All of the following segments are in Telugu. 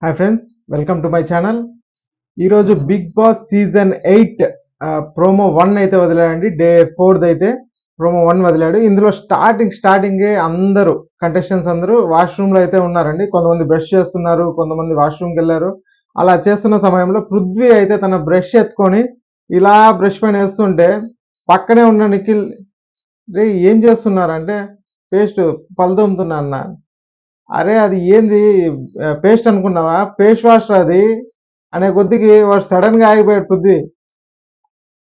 Hi friends, welcome to my channel. ఈరోజు బిగ్ బాస్ సీజన్ 8 ప్రోమో 1 అయితే వదిలాడండి. డే 4 అయితే ప్రోమో 1 వదిలాడు. ఇందులో స్టార్టింగే అందరూ కంటెస్టెంట్స్ అందరూ వాష్రూమ్లో అయితే ఉన్నారండి. కొంతమంది బ్రష్ చేస్తున్నారు, కొంతమంది వాష్రూమ్కి వెళ్ళారు. అలా చేస్తున్న సమయంలో పృథ్వీ అయితే తన బ్రష్ ఎత్తుకొని ఇలా బ్రష్ పైన వేస్తుంటే పక్కనే ఉన్న నిఖిల్, రే ఏం చేస్తున్నారంటే పేస్ట్ పలదొమ్ముతున్నా అన్న. అరే అది ఏంది, పేస్ట్ అనుకున్నావా, ఫేస్ వాష్ అది అనే కొద్దికి వాడు సడన్ గా ఆగిపోయాడు పృథ్వీ.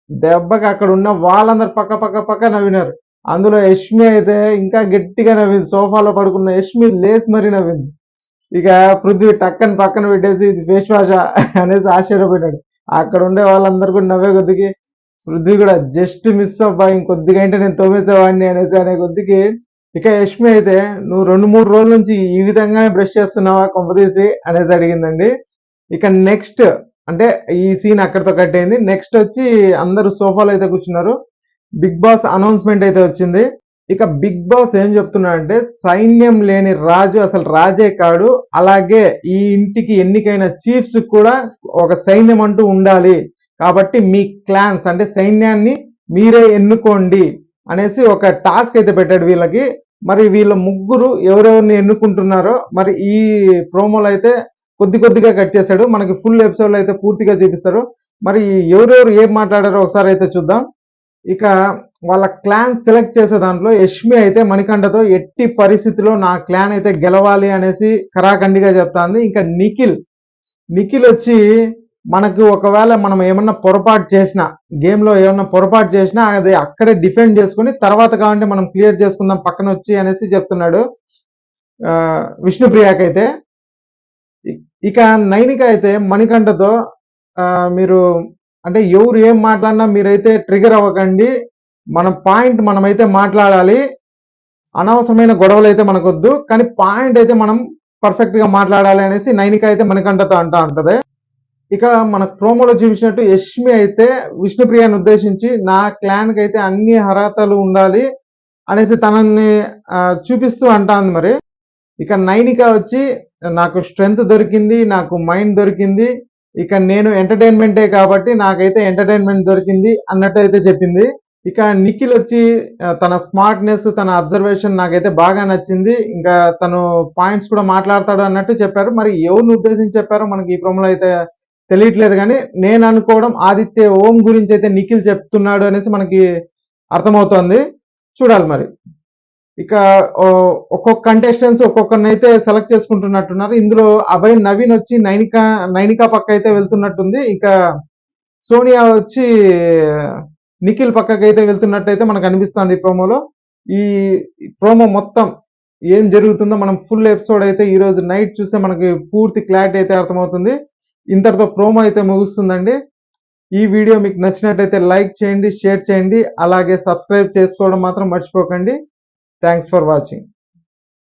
దెబ్బకి అక్కడ ఉన్న వాళ్ళందరూ పక్క పక్క పక్క నవ్వినారు. అందులో యష్మి అయితే ఇంకా గట్టిగా నవ్వింది. సోఫాలో పడుకున్న యష్మి లేచి మరీ నవ్వింది. ఇక పృథ్వీ టక్కని పక్కన పెట్టేసి ఇది ఫేస్ వాష్ అనేసి ఆశ్చర్యపోయినాడు. అక్కడ ఉండే వాళ్ళందరూ కూడా నవ్వే కొద్దికి పృథ్వీ కూడా జస్ట్ మిస్ అబ్బా, ఇంకొద్దిగా అంటే నేను తోమేసేవాడిని అనేసి అనే కొద్దికి ఇక యష్మి అయితే నువ్వు 2-3 రోజుల నుంచి ఈ విధంగానే బ్రష్ చేస్తున్నావా కొంపదీసి అనేసి అడిగిందండి. ఇక నెక్స్ట్ అంటే ఈ సీన్ అక్కడితో కట్ అయింది. నెక్స్ట్ వచ్చి అందరూ సోఫాలో అయితే కూర్చున్నారు. బిగ్ బాస్ అనౌన్స్మెంట్ అయితే వచ్చింది. ఇక బిగ్ బాస్ ఏం చెప్తున్నాడంటే సైన్యం లేని రాజు అసలు రాజే కాడు, అలాగే ఈ ఇంటికి ఎన్నికైన చీఫ్స్ కూడా ఒక సైన్యం అంటూ ఉండాలి, కాబట్టి మీ క్లాన్స్ అంటే సైన్యాన్ని మీరే ఎన్నుకోండి అనేసి ఒక టాస్క్ అయితే పెట్టాడు వీళ్ళకి. మరి వీళ్ళ ముగ్గురు ఎవరెవరిని ఎన్నుకుంటున్నారో మరి ఈ ప్రోమోలో అయితే కొద్దిగా కట్ చేశాడు. మనకి ఫుల్ ఎపిసోడ్లో అయితే పూర్తిగా చూపిస్తారు. మరి ఎవరెవరు ఏం మాట్లాడారో ఒకసారి అయితే చూద్దాం. ఇక వాళ్ళ క్లాన్ సెలెక్ట్ చేసే దాంట్లో యష్మి అయితే మణికంఠతో ఎట్టి పరిస్థితిలో నా క్లాన్ అయితే గెలవాలి అనేసి కరాఖండిగా చెప్తాంది. ఇంకా నిఖిల్ వచ్చి మనకు ఒకవేళ మనం ఏమన్నా పొరపాటు చేసినా, గేమ్లో ఏమన్నా పొరపాటు చేసినా అది అక్కడే డిఫెండ్ చేసుకుని తర్వాత కావాలంటే మనం క్లియర్ చేసుకుందాం పక్కన వచ్చి అనేసి చెప్తున్నాడు విష్ణుప్రియకైతే. ఇక నైనిక అయితే మణికంఠతో మీరు అంటే ఎవరు ఏం మాట్లాడినా మీరైతే ట్రిగర్ అవ్వకండి, మన పాయింట్ మనమైతే మాట్లాడాలి, అనవసరమైన గొడవలు అయితే మనకొద్దు, కానీ పాయింట్ అయితే మనం పర్ఫెక్ట్గా మాట్లాడాలి అనేసి నైనిక అయితే మణికంఠతో అంటా ఉంటది. ఇక మన ప్రోమోలో చూపించినట్టు యష్మి అయితే విష్ణుప్రియని ఉద్దేశించి నా క్లాన్కి అయితే అన్ని అర్హతలు ఉండాలి అనేసి తనని చూపిస్తూ అంటాంది. మరి ఇక నైనిక వచ్చి నాకు స్ట్రెంగ్త్ దొరికింది, నాకు మైండ్ దొరికింది, ఇక నేను ఎంటర్టైన్మెంటే కాబట్టి నాకైతే ఎంటర్టైన్మెంట్ దొరికింది అన్నట్టు అయితే చెప్పింది. ఇక నిఖిల్ వచ్చి తన స్మార్ట్నెస్, తన అబ్జర్వేషన్ నాకైతే బాగా నచ్చింది, ఇంకా తను పాయింట్స్ కూడా మాట్లాడతాడు అన్నట్టు చెప్పారు. మరి ఎవరిని ఉద్దేశించి చెప్పారో మనకి ఈ ప్రోమోలో అయితే తెలియట్లేదు, కానీ నేను అనుకోవడం ఆదిత్య ఓం గురించి అయితే నిఖిల్ చెప్తున్నాడు అనేసి మనకి అర్థమవుతోంది. చూడాలి మరి. ఇక ఒక్కొక్క కంటెస్టెంట్స్ ఒక్కొక్కరిని అయితే సెలెక్ట్ చేసుకుంటున్నట్టున్నారు. ఇందులో అభయ్ నవీన్ వచ్చి నైనిక పక్క అయితే వెళ్తున్నట్టుంది. ఇక సోనియా వచ్చి నిఖిల్ పక్కకి అయితే వెళ్తున్నట్టు అయితే మనకు అనిపిస్తుంది ఈ ప్రోమోలో. ఈ ప్రోమో మొత్తం ఏం జరుగుతుందో మనం ఫుల్ ఎపిసోడ్ అయితే ఈరోజు నైట్ చూస్తే మనకి పూర్తి క్లారిటీ అయితే అర్థమవుతుంది. ఇంతటితో ప్రోమో అయితే ముగుస్తుందండి. ఈ వీడియో మీకు నచ్చినట్టయితే లైక్ చేయండి, షేర్ చేయండి, అలాగే సబ్స్క్రైబ్ చేసుకోవడం మాత్రం మర్చిపోకండి. Thanks for watching.